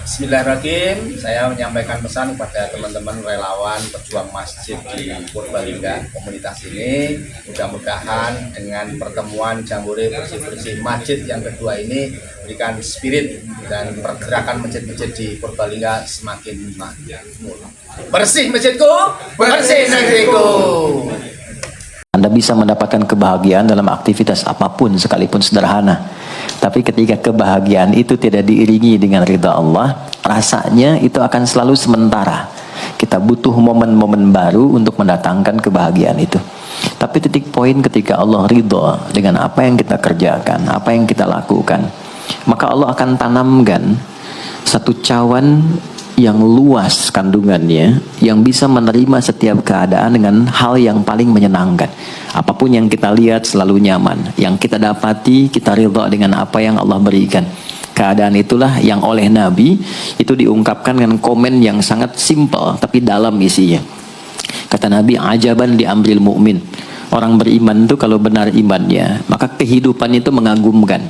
Bismillahirrahmanirrahim. Saya menyampaikan pesan kepada teman-teman relawan pejuang masjid di Purbalingga. Komunitas ini mudah-mudahan dengan pertemuan jambore bersih-bersih masjid yang kedua ini berikan spirit dan pergerakan masjid-masjid di Purbalingga semakin makmur. Bersih masjidku, bersih negeriku. Anda bisa mendapatkan kebahagiaan dalam aktivitas apapun sekalipun sederhana. Tapi ketika kebahagiaan itu tidak diiringi dengan ridha Allah, rasanya itu akan selalu sementara. Kita butuh momen-momen baru untuk mendatangkan kebahagiaan itu. Tapi titik poin ketika Allah ridha dengan apa yang kita kerjakan, apa yang kita lakukan, maka Allah akan tanamkan satu cawan yang luas kandungannya, yang bisa menerima setiap keadaan dengan hal yang paling menyenangkan. Apapun yang kita lihat selalu nyaman, yang kita dapati kita ridha dengan apa yang Allah berikan. Keadaan itulah yang oleh Nabi itu diungkapkan dengan komen yang sangat simpel tapi dalam isinya. Kata Nabi, ajaban di amril mu'min. Orang beriman itu kalau benar imannya, maka kehidupan itu mengagumkan.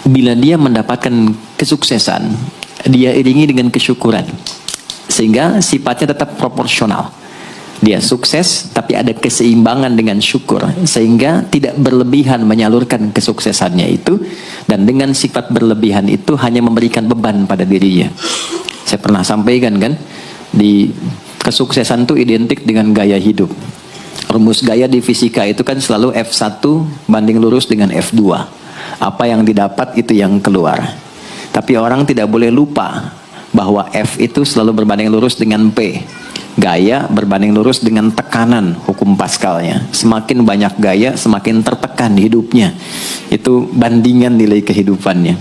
Bila dia mendapatkan kesuksesan, dia iringi dengan kesyukuran, sehingga sifatnya tetap proporsional. Dia sukses tapi ada keseimbangan dengan syukur, sehingga tidak berlebihan menyalurkan kesuksesannya itu, dan dengan sifat berlebihan itu hanya memberikan beban pada dirinya. Saya pernah sampaikan kan, di kesuksesan itu identik dengan gaya hidup. Rumus gaya di fisika itu kan selalu F1 banding lurus dengan F2. Apa yang didapat itu yang keluar. Tapi orang tidak boleh lupa bahwa F itu selalu berbanding lurus dengan P. Gaya berbanding lurus dengan tekanan, hukum Pascalnya. Semakin banyak gaya, semakin tertekan hidupnya. Itu bandingan nilai kehidupannya.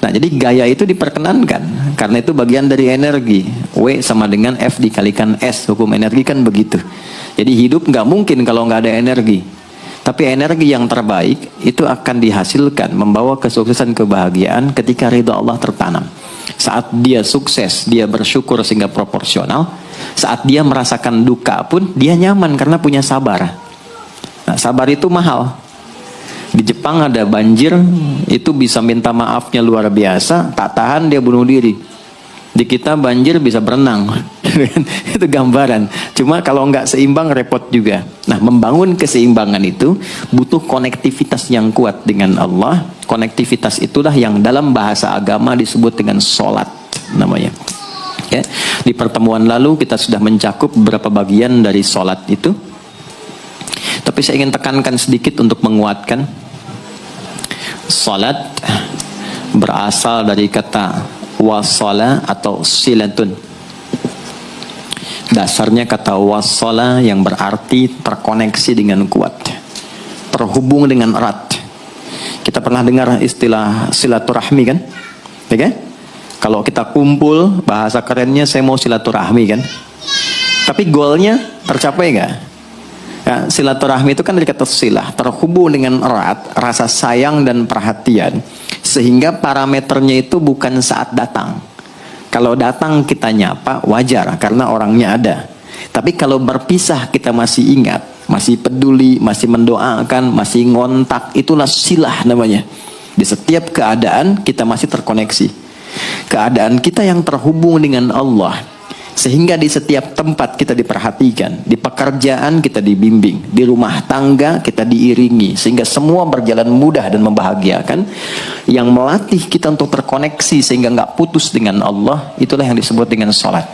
Nah, jadi gaya itu diperkenankan, karena itu bagian dari energi. W sama dengan F dikalikan S, hukum energi kan begitu. Jadi hidup nggak mungkin kalau nggak ada energi. Tapi energi yang terbaik itu akan dihasilkan membawa kesuksesan kebahagiaan ketika ridha Allah tertanam. Saat dia sukses, dia bersyukur sehingga proporsional. Saat dia merasakan duka pun, dia nyaman karena punya sabar. Nah, sabar itu mahal. Di Jepang ada banjir, itu bisa minta maafnya luar biasa, tak tahan dia bunuh diri. Di kita banjir bisa berenang. Itu gambaran. Cuma kalau nggak seimbang repot juga. Nah, membangun keseimbangan itu butuh konektivitas yang kuat dengan Allah. Konektivitas itulah yang dalam bahasa agama disebut dengan sholat namanya. Ya. Di pertemuan lalu kita sudah mencakup beberapa bagian dari sholat itu. Tapi saya ingin tekankan sedikit untuk menguatkan. Sholat berasal dari kata wasala atau silatun. Dasarnya kata wasala yang berarti terkoneksi dengan kuat, terhubung dengan erat. Kita pernah dengar istilah silaturahmi kan? Ya kan? Kalau kita kumpul, bahasa kerennya saya mau silaturahmi kan? Tapi goalnya tercapai nggak? Ya, silaturahmi itu kan dari kata silah, terhubung dengan erat, rasa sayang dan perhatian. Sehingga parameternya itu bukan saat datang. Kalau datang kita nyapa, wajar karena orangnya ada. Tapi kalau berpisah kita masih ingat, masih peduli, masih mendoakan, masih ngontak, itulah silah namanya. Di setiap keadaan kita masih terkoneksi. Keadaan kita yang terhubung dengan Allah, sehingga di setiap tempat kita diperhatikan, di pekerjaan kita dibimbing, di rumah tangga kita diiringi, sehingga semua berjalan mudah dan membahagiakan. Yang melatih kita untuk terkoneksi sehingga nggak putus dengan Allah, itulah yang disebut dengan sholat.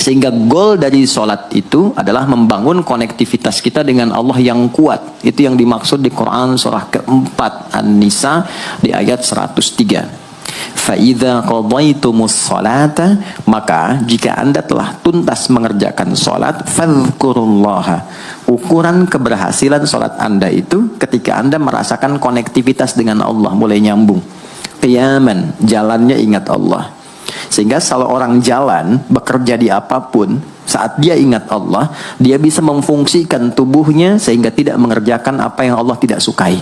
Sehingga goal dari sholat itu adalah membangun konektivitas kita dengan Allah yang kuat. Itu yang dimaksud di Quran surah keempat An-Nisa di ayat 103. فَإِذَا قَضَيْتُمُ الصَّلَاةَ, maka jika anda telah tuntas mengerjakan sholat, فَاذْكُرُوا اللَّهَ. Ukuran keberhasilan sholat anda itu ketika anda merasakan konektivitas dengan Allah mulai nyambung. Qiyaman, jalannya ingat Allah. Sehingga kalau orang jalan, bekerja di apapun, saat dia ingat Allah, dia bisa memfungsikan tubuhnya sehingga tidak mengerjakan apa yang Allah tidak sukai.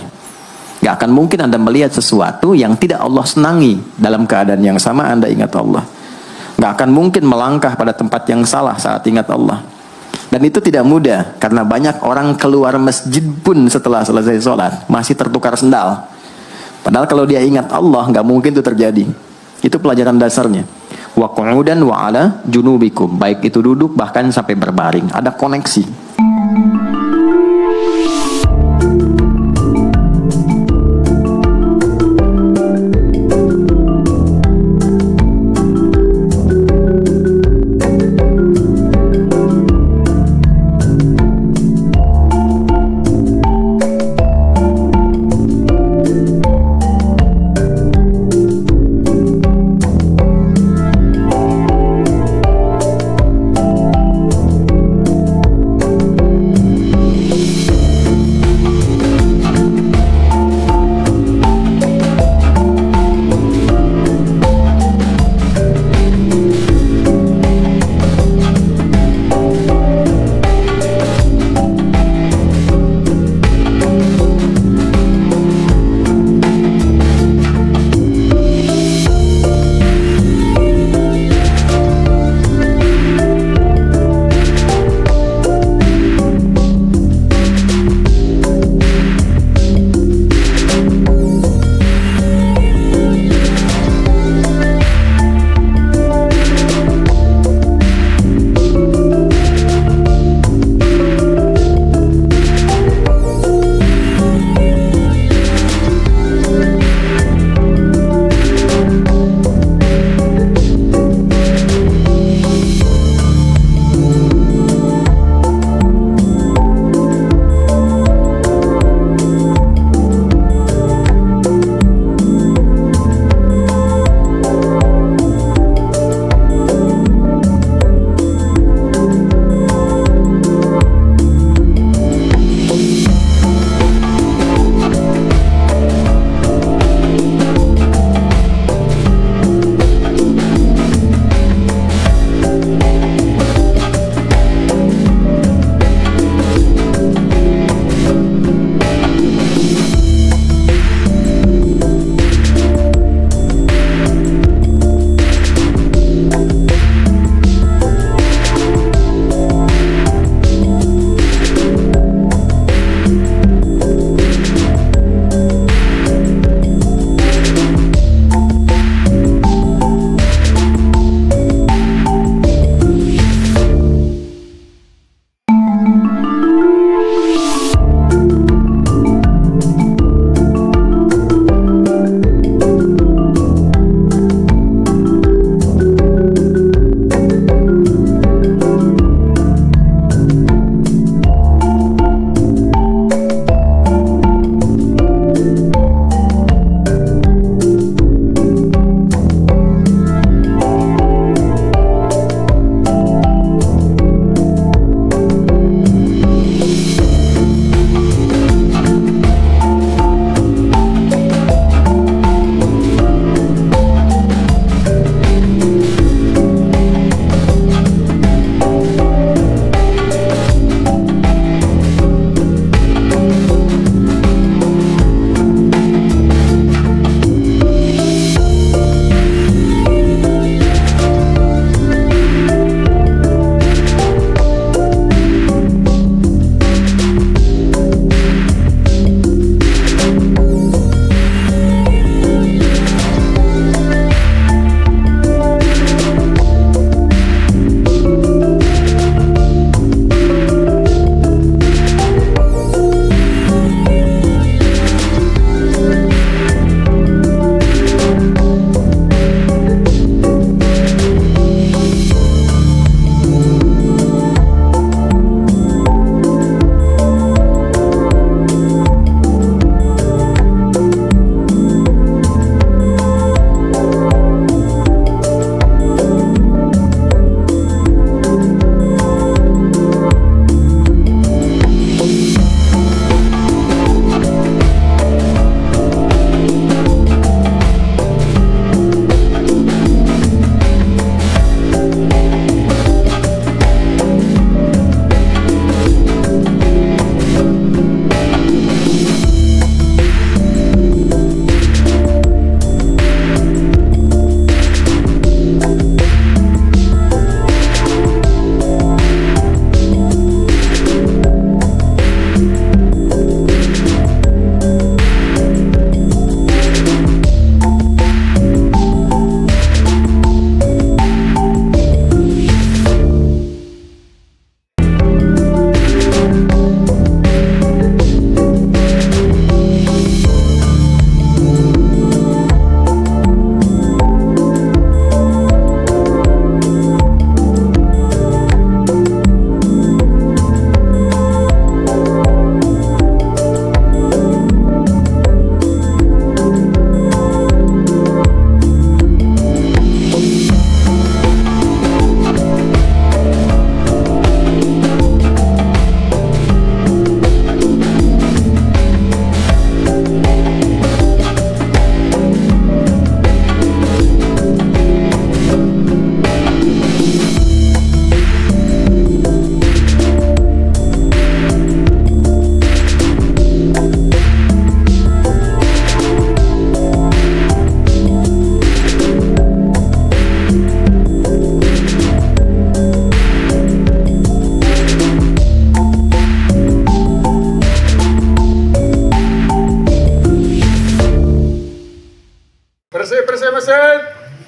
Gak akan mungkin Anda melihat sesuatu yang tidak Allah senangi dalam keadaan yang sama Anda ingat Allah. Gak akan mungkin melangkah pada tempat yang salah saat ingat Allah. Dan itu tidak mudah, karena banyak orang keluar masjid pun setelah selesai sholat masih tertukar sendal. Padahal kalau dia ingat Allah, gak mungkin itu terjadi. Itu pelajaran dasarnya. Wa qu'udan wa ala junubikum. Baik itu duduk bahkan sampai berbaring. Ada koneksi.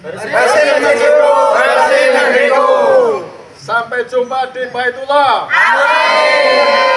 Bersih negeriku. Sampai jumpa di Baitullah. Amin.